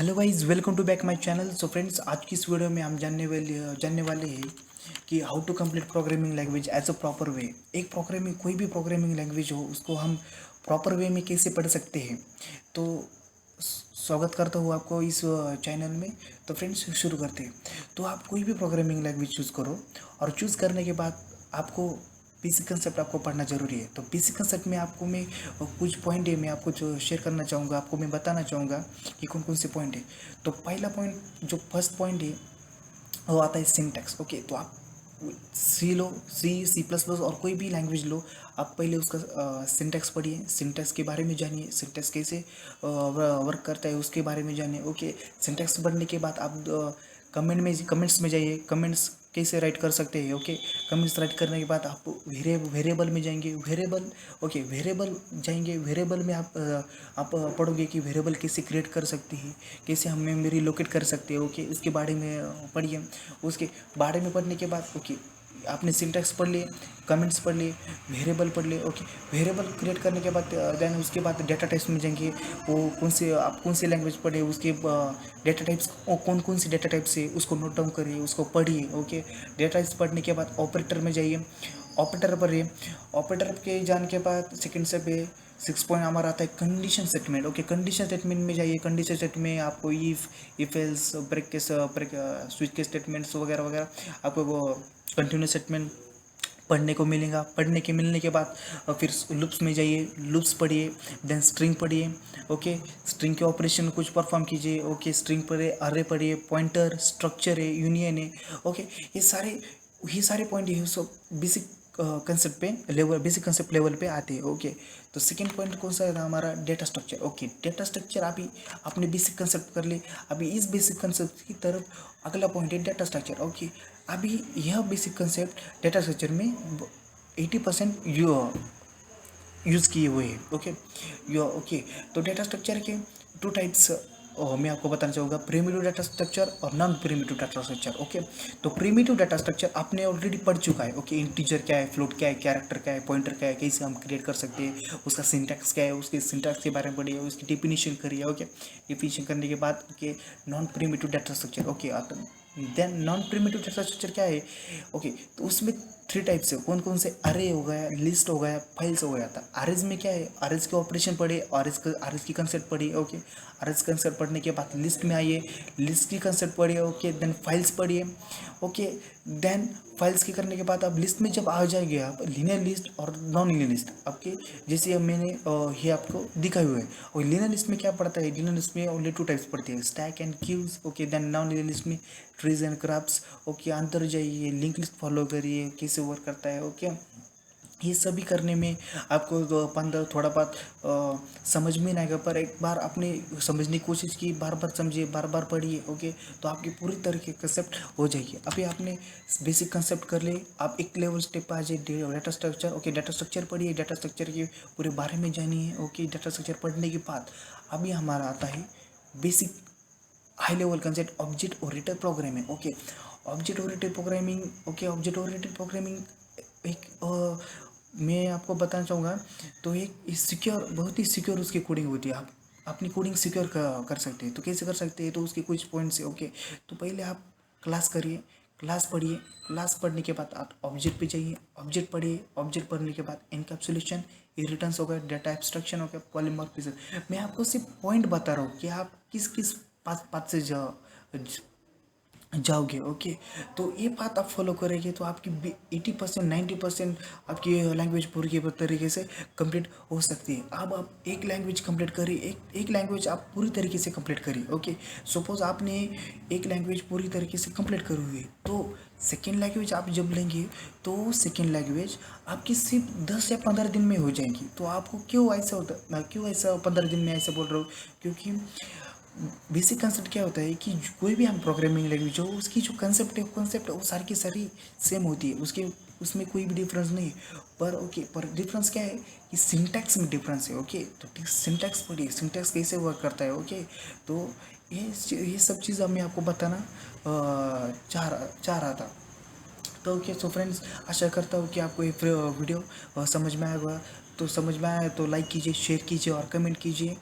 Hello guys, welcome to back my channel. So friends, आज की इस वीडियो में हम जानने वाले हैं कि how to complete programming language as a proper way. एक प्रोग्रामिंग कोई भी प्रोग्रामिंग लैंग्वेज हो उसको हम प्रॉपर वे में कैसे पढ़ सकते हैं। तो स्वागत करता हूँ आपको इस चैनल में। तो फ्रेंड्स, शुरू करते हैं। तो आप कोई भी प्रोग्रामिंग लैंग्वेज चूज़ करो और चूज़ करने के बाद आपको बेसिक कंसेप्ट आपको पढ़ना जरूरी है। तो बेसिक कंसेप्ट में आपको मैं कुछ पॉइंट है, मैं आपको जो शेयर करना चाहूँगा, आपको मैं बताना चाहूँगा कि कौन कौन से पॉइंट है। तो पहला पॉइंट, जो फर्स्ट पॉइंट है, वो आता है सिंटैक्स। ओके, तो आप सी लो, सी प्लस प्लस और कोई भी लैंग्वेज लो, आप पहले उसका सिंटैक्स पढ़िए, सिंटैक्स के बारे में जानिए, सिंटैक्स कैसे वर्क करता है उसके बारे में जानिए। ओके, सिंटैक्स पढ़ने के बाद आप कमेंट्स में जाइए, कमेंट्स कैसे राइट कर सकते हैं। ओके, कमेंट्स राइट करने के बाद आप वेरिएबल में जाएंगे, वेरिएबल जाएंगे, वेरिएबल में आप पढ़ोगे कि वेरिएबल कैसे क्रिएट कर सकते हैं, कैसे हम मेमोरी लोकेट कर सकते हैं। ओके, उसके बारे में पढ़िए। उसके बारे में पढ़ने के बाद ओके, आपने सिंटैक्स पढ़ लिए, कमेंट्स पढ़ लिए, वेरिएबल पढ़ लिए। ओके, वेरिएबल क्रिएट करने के बाद देन उसके बाद डेटा टाइप्स में जाएंगे। वो कौन सी लैंग्वेज पढ़े, उसके डेटा टाइप्स कौन कौन सी डेटा टाइप्स है उसको नोट डाउन करिए, उसको पढ़िए। ओके, डेटा टाइप्स पढ़ने के बाद ऑपरेटर में जाइए, ऑपरेटर पढ़िए। ऑपरेटर के जाने के बाद सेकंड स्टेप है, 6 पॉइंट हमारा आता है condition statement. Okay, condition statement में जाइए। कंडीशन स्टेटमेंट में आपको इफ एल्स, ब्रेक स्विच के स्टेटमेंट्स वगैरह वगैरह आपको वो कंटिन्यूस स्टेटमेंट पढ़ने को मिलेगा। मिलने के बाद फिर लूप्स में जाइए, लूप्स पढ़िए, देन स्ट्रिंग पढ़िए। ओके, स्ट्रिंग के ऑपरेशन कुछ परफॉर्म कीजिए। ओके, स्ट्रिंग पढ़िए, अरे पढ़िए, पॉइंटर, स्ट्रक्चर है, यूनियन है। ओके, ये सारे पॉइंट ये सब बेसिक कंसेप्ट पे लेवल, बेसिक कंसेप्ट लेवल पे आते हैं। ओके, तो सेकंड पॉइंट कौन सा है हमारा, data structure. Okay, data structure अभी आपने बेसिक कंसेप्ट कर ले। अभी इस बेसिक कंसेप्ट की तरफ अगला पॉइंट है डेटा स्ट्रक्चर। ओके, अभी यह बेसिक कंसेप्ट डेटा स्ट्रक्चर में 80% यूज़ किए हुए हैं। ओके, ओके, तो डेटा स्ट्रक्चर के टू टाइप्स मैं आपको बताना चाहूँगा, प्रिमिटिव डाटा स्ट्रक्चर और non primitive data structure. Okay, तो प्रिमिटिव डाटा स्ट्रक्चर आपने ऑलरेडी पढ़ चुका है। ओके, इंटीजर क्या है, फ्लोट क्या है, कैरेक्टर क्या है, पॉइंटर क्या है, कैसे हम क्रिएट कर सकते हैं, उसका सिंटैक्स क्या है, उसके सिंटैक्स के बारे में पढ़िए, उसकी डिफिनीशन करिए। ओके, डिफिनीशन करने के बाद okay, non primitive data structure. Okay, then non primitive data structure क्या है। ओके, तो उसमें 3 टाइप्स है। कौन कौन से, अरे हो गया, लिस्ट हो गया, फाइल्स हो गया था। अरेज में क्या है, अरेज के ऑपरेशन पढ़े, अरेज की कंसेप्ट पढ़िए। ओके, अरेज कंसेप्ट पढ़ने के बाद लिस्ट में आइए, लिस्ट की कंसेप्ट पढ़िए। ओके, देन फाइल्स पढ़िए। ओके, देन फाइल्स के करने के बाद आप लिस्ट में जब आ जाएंगे, आप लीनियर लिस्ट और नॉन लीनियर लिस्ट आपके, जैसे मैंने ये आपको दिखाए हुए हैं। और लीनियर लिस्ट में क्या पड़ता है, लीनियर लिस्ट में ओनली 2 टाइप्स पड़ती है, stack and queues. Okay, then non linear list में ट्रीज एंड ग्राफ्स। ओके, अंदर जाइए, लिंक लिस्ट फॉलो करिए, कैसे वर्क करता है। ओके, ये सभी करने में आपको 15 थोड़ा बहुत समझ में नहीं आएगा, पर एक बार आपने समझने की कोशिश की, बार बार समझिए, बार बार पढ़िए। ओके, तो आपकी पूरी तरह की कंसेप्ट हो जाएगी। अभी आपने बेसिक कंसेप्ट कर ले, आप एक लेवल स्टेप पे आ जाइए, data structure. Okay, data structure पढ़िए, डाटा स्ट्रक्चर के पूरे बारे में जानिए। ओके, डाटा स्ट्रक्चर पढ़ने के बाद अभी हमारा आता है basic high level concept, object oriented programming. Okay, object oriented programming. Okay, object oriented programming एक मैं आपको बताना चाहूँगा, तो एक सिक्योर, बहुत ही सिक्योर उसकी कोडिंग होती है। आप अपनी कोडिंग सिक्योर कर सकते हैं। तो कैसे कर सकते हैं, तो उसके कुछ पॉइंट्स है। ओके, तो पहले आप क्लास करिए, क्लास पढ़िए, क्लास पढ़ने के बाद आप ऑब्जेक्ट पे जाइए, ऑब्जेक्ट पढ़िए, ऑब्जेक्ट पढ़ने के बाद इनकैप्सुलेशन, इनहेरिटेंस हो गया, डाटा एब्स्ट्रैक्शन हो गया, पॉलीमॉर्फिज्म। मैं आपको सिर्फ पॉइंट बता रहा हूँ कि आप किस किस पाथ से जाओगे। ओके, तो ये बात आप फॉलो करेंगे तो आपकी 80% 90% आपकी लैंग्वेज पूरी तरीके से कंप्लीट हो सकती है। अब आप एक लैंग्वेज कंप्लीट करिए, एक लैंग्वेज आप पूरी तरीके से कंप्लीट करिए। ओके, सपोज आपने एक लैंग्वेज पूरी तरीके से कंप्लीट करी हुई है, तो सेकेंड लैंग्वेज आप जब लेंगे तो सेकेंड लैंग्वेज आपकी सिर्फ 10 या 15 दिन में हो जाएगी। तो आपको क्यों ऐसा होता, मैं क्यों ऐसा 15 दिन में ऐसा बोल रहा हूँ, क्योंकि बेसिक कंसेप्ट क्या होता है कि कोई भी हम प्रोग्रामिंग लैंग्वेज हो, उसकी जो कंसेप्ट है वो सारी की सारी सेम होती है, उसके उसमें कोई भी डिफरेंस नहीं है। पर ओके, पर डिफरेंस क्या है कि सिंटैक्स में डिफरेंस है। ओके, तो सिंटैक्स पढ़िए, सिंटैक्स कैसे वर्क करता है। ओके, तो ये सब चीज़ मैं आपको बताना चाह रहा था। तो ओके, सो फ्रेंड्स, आशा करता हूँ कि आपको ये वीडियो समझ में आएगा। तो समझ में आया तो लाइक कीजिए, शेयर कीजिए और कमेंट कीजिए।